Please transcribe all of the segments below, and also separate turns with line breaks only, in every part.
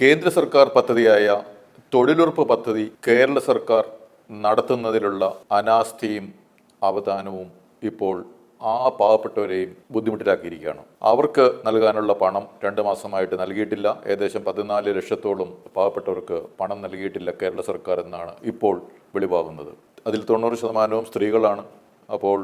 കേന്ദ്ര സർക്കാർ പദ്ധതിയായ തൊഴിലുറപ്പ് പദ്ധതി കേരള സർക്കാർ നടത്തുന്നതിലുള്ള അനാസ്ഥയും അവധാനവും ഇപ്പോൾ ആ പാവപ്പെട്ടവരെയും ബുദ്ധിമുട്ടിലാക്കിയിരിക്കുകയാണ്. അവർക്ക് നൽകാനുള്ള പണം 2 മാസമായിട്ട് നൽകിയിട്ടില്ല. ഏകദേശം 14 ലക്ഷത്തോളം പാവപ്പെട്ടവർക്ക് പണം നൽകിയിട്ടില്ല കേരള സർക്കാർ എന്നാണ് ഇപ്പോൾ വെളിവാകുന്നത്. അതിൽ 90% സ്ത്രീകളാണ്. അപ്പോൾ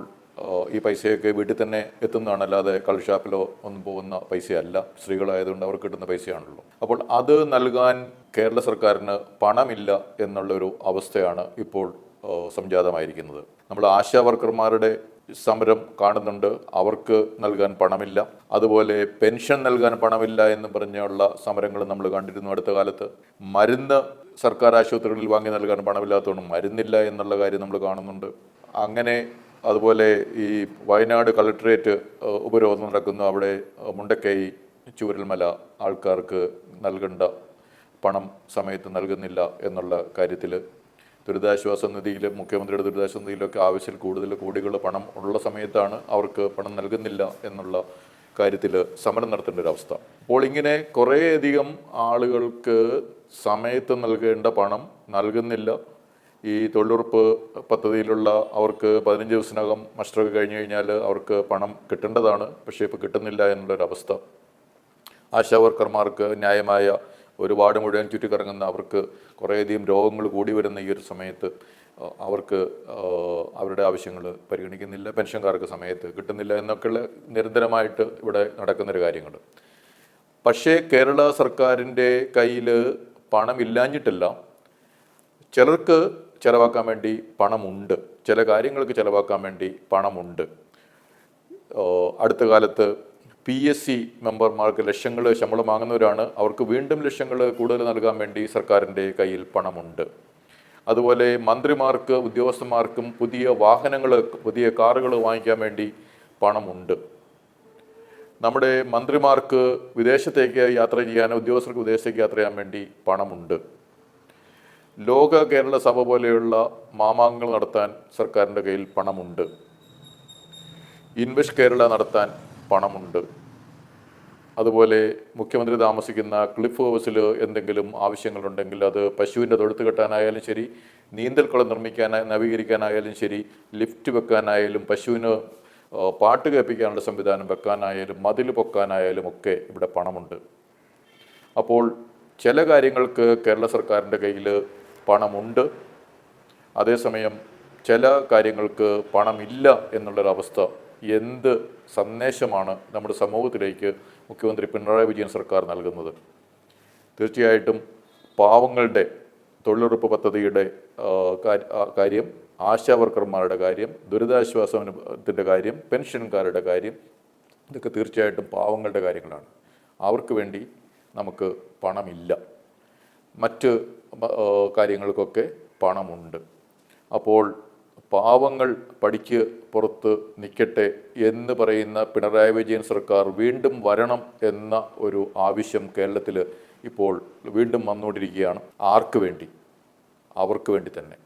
ഈ പൈസയൊക്കെ വീട്ടിൽ തന്നെ എത്തുന്നതാണ്, അല്ലാതെ കള്ളുഷാപ്പിലോ ഒന്നും പോകുന്ന പൈസയല്ല. സ്ത്രീകളായതുകൊണ്ട് അവർക്ക് കിട്ടുന്ന പൈസയാണല്ലോ. അപ്പോൾ അത് നൽകാൻ കേരള സർക്കാരിന് പണമില്ല എന്നുള്ളൊരു അവസ്ഥയാണ് ഇപ്പോൾ സംജാതമായിരിക്കുന്നത്. നമ്മൾ ആശാ വർക്കർമാരുടെ സമരം കാണുന്നുണ്ട്. അവർക്ക് നൽകാൻ പണമില്ല. അതുപോലെ പെൻഷൻ നൽകാൻ പണമില്ല എന്ന് പറഞ്ഞുള്ള സമരങ്ങൾ നമ്മൾ കണ്ടിരുന്നു അടുത്ത കാലത്ത്. മരുന്ന് സർക്കാർ ആശുപത്രികളിൽ വാങ്ങി നൽകാൻ പണമില്ലാത്തതുകൊണ്ട് മരുന്നില്ല എന്നുള്ള കാര്യം നമ്മൾ കാണുന്നുണ്ട്. അങ്ങനെ അതുപോലെ ഈ വയനാട് കളക്ടറേറ്റ് ഉപരോധം നടക്കുന്നു. അവിടെ മുണ്ടക്കൈ ചൂരൽമല ആൾക്കാർക്ക് നൽകേണ്ട പണം സമയത്ത് നൽകുന്നില്ല എന്നുള്ള കാര്യത്തിൽ ദുരിതാശ്വാസ നിധിയിൽ, മുഖ്യമന്ത്രിയുടെ ദുരിതാശ്വാസ നിധിയിലൊക്കെ ആവശ്യത്തിൽ കൂടുതൽ കോടികൾ പണം ഉള്ള സമയത്താണ് അവർക്ക് പണം നൽകുന്നില്ല എന്നുള്ള കാര്യത്തിൽ സമരം നടത്തേണ്ട ഒരു അവസ്ഥ. അപ്പോൾ ഇങ്ങനെ കുറേയധികം ആളുകൾക്ക് സമയത്ത് നൽകേണ്ട പണം നൽകുന്നില്ല. ഈ തൊഴിലുറപ്പ് പദ്ധതിയിലുള്ള അവർക്ക് 15 ദിവസത്തിനകം മസ്റ്ററൊക്കെ കഴിഞ്ഞ് കഴിഞ്ഞാൽ അവർക്ക് പണം കിട്ടേണ്ടതാണ്. പക്ഷേ ഇപ്പോൾ കിട്ടുന്നില്ല എന്നുള്ളൊരവസ്ഥ. ആശാ വർക്കർമാർക്ക് ന്യായമായ ഒരു വാർഡ് മുഴുവൻ ചുറ്റിക്കറങ്ങുന്ന അവർക്ക് കുറേയധികം രോഗങ്ങൾ കൂടി വരുന്ന ഈ ഒരു സമയത്ത് അവർക്ക് അവരുടെ ആവശ്യങ്ങൾ പരിഗണിക്കുന്നില്ല. പെൻഷൻകാർക്ക് സമയത്ത് കിട്ടുന്നില്ല എന്നൊക്കെയുള്ള നിരന്തരമായിട്ട് ഇവിടെ നടക്കുന്നൊരു കാര്യങ്ങൾ. പക്ഷേ കേരള സർക്കാരിൻ്റെ കയ്യിൽ പണമില്ലാഞ്ഞിട്ടില്ല. ചിലർക്ക് ചിലവാക്കാൻ വേണ്ടി പണമുണ്ട്, ചില കാര്യങ്ങൾക്ക് ചിലവാക്കാൻ വേണ്ടി പണമുണ്ട്. അടുത്ത കാലത്ത് PSC മെമ്പർമാർക്ക് ലക്ഷങ്ങൾ ശമ്പളം വാങ്ങുന്നവരാണ്. അവർക്ക് വീണ്ടും ലക്ഷങ്ങൾ കൂടുതൽ നൽകാൻ വേണ്ടി സർക്കാരിൻ്റെ കയ്യിൽ പണമുണ്ട്. അതുപോലെ മന്ത്രിമാർക്ക്, ഉദ്യോഗസ്ഥന്മാർക്കും പുതിയ വാഹനങ്ങൾ, പുതിയ കാറുകൾ വാങ്ങിക്കാൻ വേണ്ടി പണമുണ്ട്. നമ്മുടെ മന്ത്രിമാർക്ക് വിദേശത്തേക്ക് യാത്ര ചെയ്യാൻ, ഉദ്യോഗസ്ഥർക്ക് വിദേശത്തേക്ക് യാത്ര ചെയ്യാൻ വേണ്ടി പണമുണ്ട്. ലോക കേരള സഭ പോലെയുള്ള മാമാങ്കങ്ങൾ നടത്താൻ സർക്കാരിൻ്റെ കയ്യിൽ പണമുണ്ട്. ഇൻവെസ്റ്റ് കേരള നടത്താൻ പണമുണ്ട്. അതുപോലെ മുഖ്യമന്ത്രി താമസിക്കുന്ന ക്ലിഫ് ഹൗസിൽ എന്തെങ്കിലും ആവശ്യങ്ങളുണ്ടെങ്കിൽ അത് പശുവിൻ്റെ തൊഴുത്ത് കെട്ടാനായാലും ശരി, നീന്തൽക്കുളം നവീകരിക്കാനായാലും ശരി, ലിഫ്റ്റ് വെക്കാനായാലും, പശുവിന് പാട്ട് കേൾപ്പിക്കാനുള്ള സംവിധാനം വെക്കാനായാലും, മതിൽ പൊക്കാനായാലും ഒക്കെ ഇവിടെ പണമുണ്ട്. അപ്പോൾ ചില കാര്യങ്ങൾക്ക് കേരള സർക്കാരിൻ്റെ കയ്യിൽ പണമുണ്ട്. അതേസമയം ചില കാര്യങ്ങൾക്ക് പണമില്ല എന്നുള്ളൊരവസ്ഥ എന്ത് സന്ദേശമാണ് നമ്മുടെ സമൂഹത്തിലേക്ക് മുഖ്യമന്ത്രി പിണറായി വിജയൻ സർക്കാർ നൽകുന്നത്? തീർച്ചയായിട്ടും പാവങ്ങളുടെ തൊഴിലുറപ്പ് പദ്ധതിയുടെ കാര്യം, ആശാ വർക്കർമാരുടെ കാര്യം, ദുരിതാശ്വാസത്തിൻ്റെ കാര്യം, പെൻഷൻകാരുടെ കാര്യം, ഇതൊക്കെ തീർച്ചയായിട്ടും പാവങ്ങളുടെ കാര്യങ്ങളാണ്. അവർക്ക് വേണ്ടി നമുക്ക് പണമില്ല. മറ്റ് കാര്യങ്ങൾക്കൊക്കെ പണമുണ്ട്. അപ്പോൾ പാവങ്ങൾ പടിക്ക് പുറത്ത് നിൽക്കട്ടെ എന്ന് പറയുന്ന പിണറായി വിജയൻ സർക്കാർ വീണ്ടും വരണം എന്ന ഒരു ആവശ്യം കേരളത്തിൽ ഇപ്പോൾ വീണ്ടും വന്നുകൊണ്ടിരിക്കുകയാണ്. ആർക്ക് വേണ്ടി? അവർക്ക് വേണ്ടി തന്നെ.